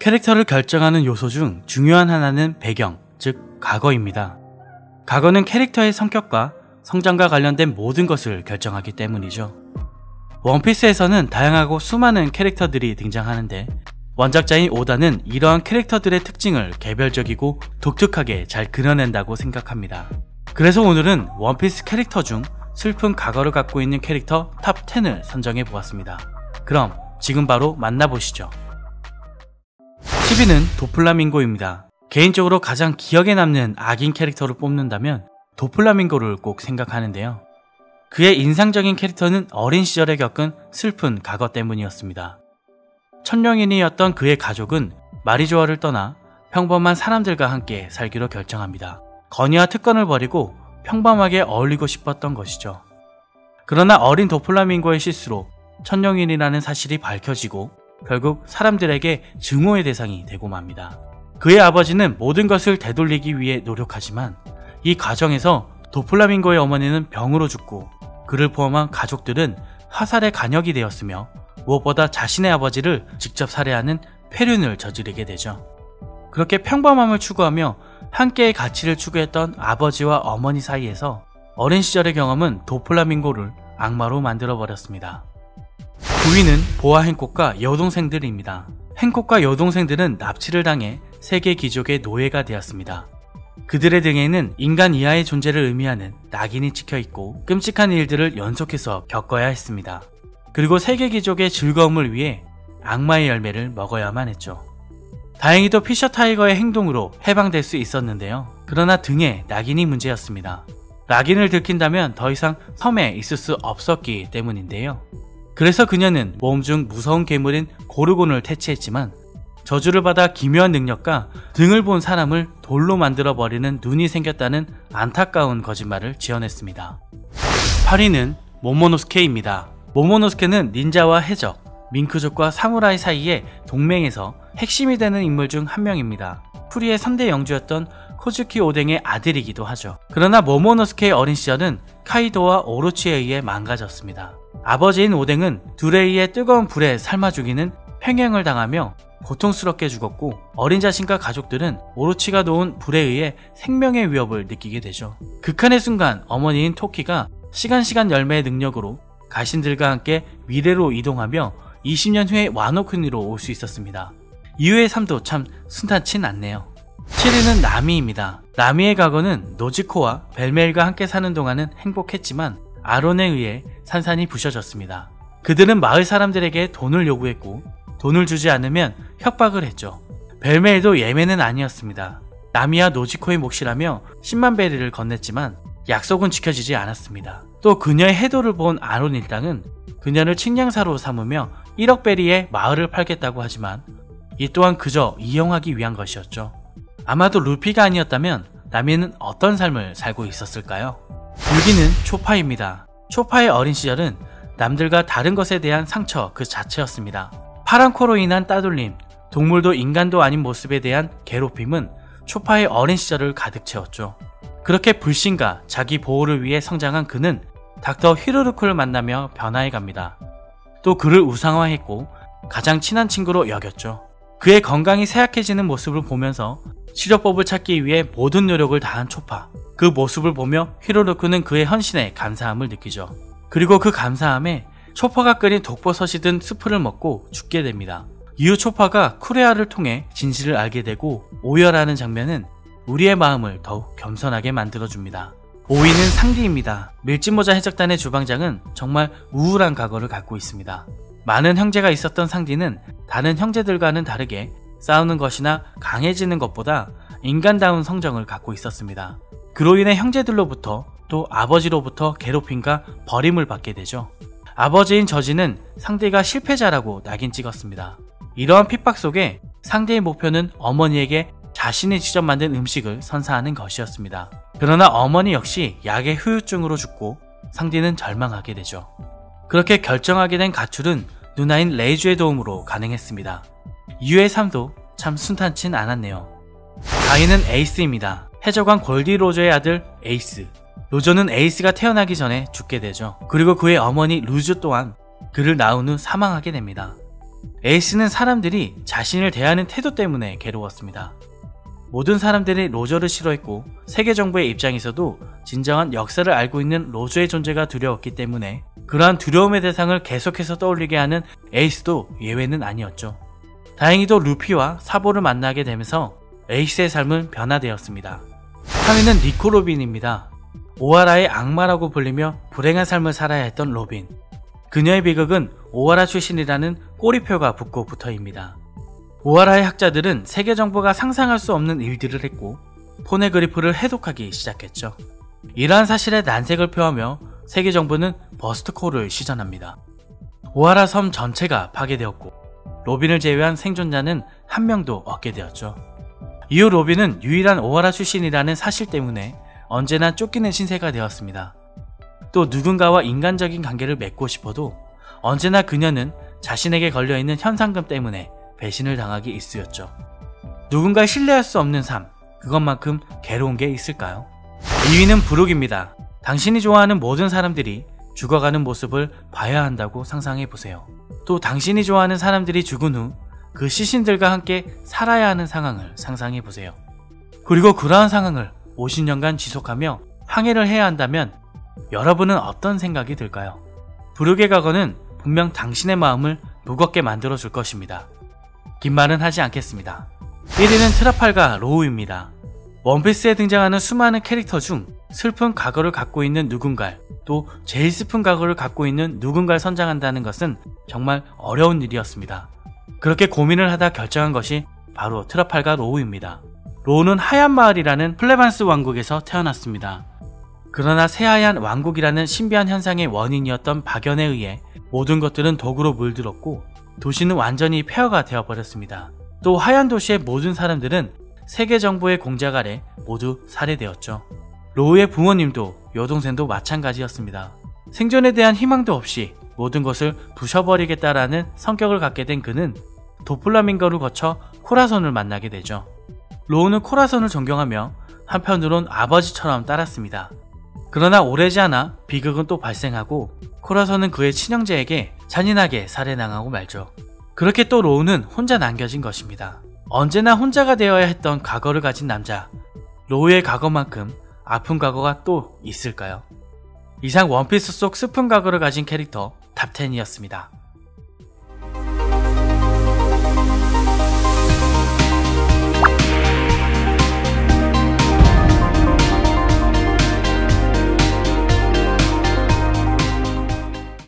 캐릭터를 결정하는 요소 중 중요한 하나는 배경, 즉 과거입니다. 과거는 캐릭터의 성격과 성장과 관련된 모든 것을 결정하기 때문이죠. 원피스에서는 다양하고 수많은 캐릭터들이 등장하는데 원작자인 오다는 이러한 캐릭터들의 특징을 개별적이고 독특하게 잘 그려낸다고 생각합니다. 그래서 오늘은 원피스 캐릭터 중 슬픈 과거를 갖고 있는 캐릭터 탑 10을 선정해 보았습니다. 그럼 지금 바로 만나보시죠. 10위는 도플라밍고입니다. 개인적으로 가장 기억에 남는 악인 캐릭터를 뽑는다면 도플라밍고를 꼭 생각하는데요. 그의 인상적인 캐릭터는 어린 시절에 겪은 슬픈 과거 때문이었습니다. 천룡인이었던 그의 가족은 마리조아를 떠나 평범한 사람들과 함께 살기로 결정합니다. 건의와 특권을 버리고 평범하게 어울리고 싶었던 것이죠. 그러나 어린 도플라밍고의 실수로 천룡인이라는 사실이 밝혀지고 결국 사람들에게 증오의 대상이 되고 맙니다. 그의 아버지는 모든 것을 되돌리기 위해 노력하지만 이 과정에서 도플라밍고의 어머니는 병으로 죽고 그를 포함한 가족들은 화살의 간역이 되었으며 무엇보다 자신의 아버지를 직접 살해하는 폐륜을 저지르게 되죠. 그렇게 평범함을 추구하며 함께의 가치를 추구했던 아버지와 어머니 사이에서 어린 시절의 경험은 도플라밍고를 악마로 만들어버렸습니다. 9위는 보아 행콕과 여동생들입니다. 행콕과 여동생들은 납치를 당해 세계 귀족의 노예가 되었습니다. 그들의 등에는 인간 이하의 존재를 의미하는 낙인이 찍혀있고 끔찍한 일들을 연속해서 겪어야 했습니다. 그리고 세계 귀족의 즐거움을 위해 악마의 열매를 먹어야만 했죠. 다행히도 피셔 타이거의 행동으로 해방될 수 있었는데요. 그러나 등에 낙인이 문제였습니다. 낙인을 들킨다면 더 이상 섬에 있을 수 없었기 때문인데요. 그래서 그녀는 모험 중 무서운 괴물인 고르곤을 퇴치했지만 저주를 받아 기묘한 능력과 등을 본 사람을 돌로 만들어버리는 눈이 생겼다는 안타까운 거짓말을 지어냈습니다. 8위는 모모노스케입니다. 모모노스케는 닌자와 해적, 밍크족과 사무라이 사이의 동맹에서 핵심이 되는 인물 중 한 명입니다. 프리의 3대 영주였던 코즈키 오뎅의 아들이기도 하죠. 그러나 모모노스케의 어린 시절은 카이도와 오로치에 의해 망가졌습니다. 아버지인 오뎅은 두레이의 뜨거운 불에 삶아 죽이는 횡행을 당하며 고통스럽게 죽었고 어린 자신과 가족들은 오로치가 놓은 불에 의해 생명의 위협을 느끼게 되죠. 극한의 순간 어머니인 토키가 시간 열매의 능력으로 가신들과 함께 미래로 이동하며 20년 후에 와노쿠니로 올 수 있었습니다. 이후의 삶도 참 순탄치 않네요. 7위는 나미입니다. 나미의 과거는 노지코와 벨메일과 함께 사는 동안은 행복했지만 아론에 의해 산산이 부셔졌습니다. 그들은 마을 사람들에게 돈을 요구했고 돈을 주지 않으면 협박을 했죠. 벨메일도 예매는 아니었습니다. 나미와 노지코의 몫이라며 10만 베리를 건넸지만 약속은 지켜지지 않았습니다. 또 그녀의 해도를 본 아론 일당은 그녀를 측량사로 삼으며 1억 베리에 마을을 팔겠다고 하지만 이 또한 그저 이용하기 위한 것이었죠. 아마도 루피가 아니었다면 나미는 어떤 삶을 살고 있었을까요? 6위는 초파입니다. 초파의 어린 시절은 남들과 다른 것에 대한 상처 그 자체였습니다. 파란 코로 인한 따돌림, 동물도 인간도 아닌 모습에 대한 괴롭힘은 초파의 어린 시절을 가득 채웠죠. 그렇게 불신과 자기 보호를 위해 성장한 그는 닥터 히로루크를 만나며 변화해갑니다. 또 그를 우상화했고 가장 친한 친구로 여겼죠. 그의 건강이 쇠약해지는 모습을 보면서 치료법을 찾기 위해 모든 노력을 다한 초파. 그 모습을 보며 히로루크는 그의 헌신에 감사함을 느끼죠. 그리고 그 감사함에 초파가 끓인 독버섯이 든 스프를 먹고 죽게 됩니다. 이후 초파가 쿠레아를 통해 진실을 알게 되고 오열하는 장면은 우리의 마음을 더욱 겸손하게 만들어줍니다. 5위는 상디입니다. 밀짚모자 해적단의 주방장은 정말 우울한 과거를 갖고 있습니다. 많은 형제가 있었던 상디는 다른 형제들과는 다르게 싸우는 것이나 강해지는 것보다 인간다운 성정을 갖고 있었습니다. 그로 인해 형제들로부터 또 아버지로부터 괴롭힘과 버림을 받게 되죠. 아버지인 저지는 상디가 실패자라고 낙인 찍었습니다. 이러한 핍박 속에 상디의 목표는 어머니에게 자신이 직접 만든 음식을 선사하는 것이었습니다. 그러나 어머니 역시 약의 후유증으로 죽고 상디는 절망하게 되죠. 그렇게 결정하게 된 가출은 누나인 레이주의 도움으로 가능했습니다. 이후의 삶도 참 순탄치 않았네요. 4위는 에이스입니다. 해적왕 골디 로저의 아들 에이스. 로저는 에이스가 태어나기 전에 죽게 되죠. 그리고 그의 어머니 루즈 또한 그를 낳은 후 사망하게 됩니다. 에이스는 사람들이 자신을 대하는 태도 때문에 괴로웠습니다. 모든 사람들이 로저를 싫어했고 세계 정부의 입장에서도 진정한 역사를 알고 있는 로저의 존재가 두려웠기 때문에 그러한 두려움의 대상을 계속해서 떠올리게 하는 에이스도 예외는 아니었죠. 다행히도 루피와 사보를 만나게 되면서 에이스의 삶은 변화되었습니다. 3위는 니코 로빈입니다. 오하라의 악마라고 불리며 불행한 삶을 살아야 했던 로빈. 그녀의 비극은 오하라 출신이라는 꼬리표가 붙고 붙어입니다. 오하라의 학자들은 세계 정부가 상상할 수 없는 일들을 했고 포네그리프를 해독하기 시작했죠. 이러한 사실에 난색을 표하며 세계 정부는 버스트콜을 시전합니다. 오하라 섬 전체가 파괴되었고 로빈을 제외한 생존자는 한 명도 없게 되었죠. 이후 로빈은 유일한 오하라 출신이라는 사실 때문에 언제나 쫓기는 신세가 되었습니다. 또 누군가와 인간적인 관계를 맺고 싶어도 언제나 그녀는 자신에게 걸려있는 현상금 때문에 배신을 당하기 일쑤였죠. 누군가를 신뢰할 수 없는 삶, 그것만큼 괴로운 게 있을까요? 2위는 브룩입니다. 당신이 좋아하는 모든 사람들이 죽어가는 모습을 봐야 한다고 상상해보세요. 또 당신이 좋아하는 사람들이 죽은 후 그 시신들과 함께 살아야 하는 상황을 상상해보세요. 그리고 그러한 상황을 50년간 지속하며 항해를 해야 한다면 여러분은 어떤 생각이 들까요? 브룩의 과거는 분명 당신의 마음을 무겁게 만들어줄 것입니다. 긴 말은 하지 않겠습니다. 1위는 트라팔가 로우입니다. 원피스에 등장하는 수많은 캐릭터 중 슬픈 과거를 갖고 있는 누군가를, 또 제일 슬픈 과거를 갖고 있는 누군가를 선정한다는 것은 정말 어려운 일이었습니다. 그렇게 고민을 하다 결정한 것이 바로 트라팔가 로우입니다. 로우는 하얀 마을이라는 플레반스 왕국에서 태어났습니다. 그러나 새하얀 왕국이라는 신비한 현상의 원인이었던 박연에 의해 모든 것들은 독으로 물들었고 도시는 완전히 폐허가 되어버렸습니다. 또 하얀 도시의 모든 사람들은 세계 정부의 공작 아래 모두 살해되었죠. 로우의 부모님도 여동생도 마찬가지였습니다. 생존에 대한 희망도 없이 모든 것을 부셔버리겠다라는 성격을 갖게 된 그는 도플라밍거를 거쳐 코라선을 만나게 되죠. 로우는 코라선을 존경하며 한편으론 아버지처럼 따랐습니다. 그러나 오래지 않아 비극은 또 발생하고 코라선은 그의 친형제에게 잔인하게 살해당하고 말죠. 그렇게 또 로우는 혼자 남겨진 것입니다. 언제나 혼자가 되어야 했던 과거를 가진 남자, 로우의 과거만큼 아픈 과거가 또 있을까요? 이상 원피스 속 슬픈 과거를 가진 캐릭터 탑10이었습니다.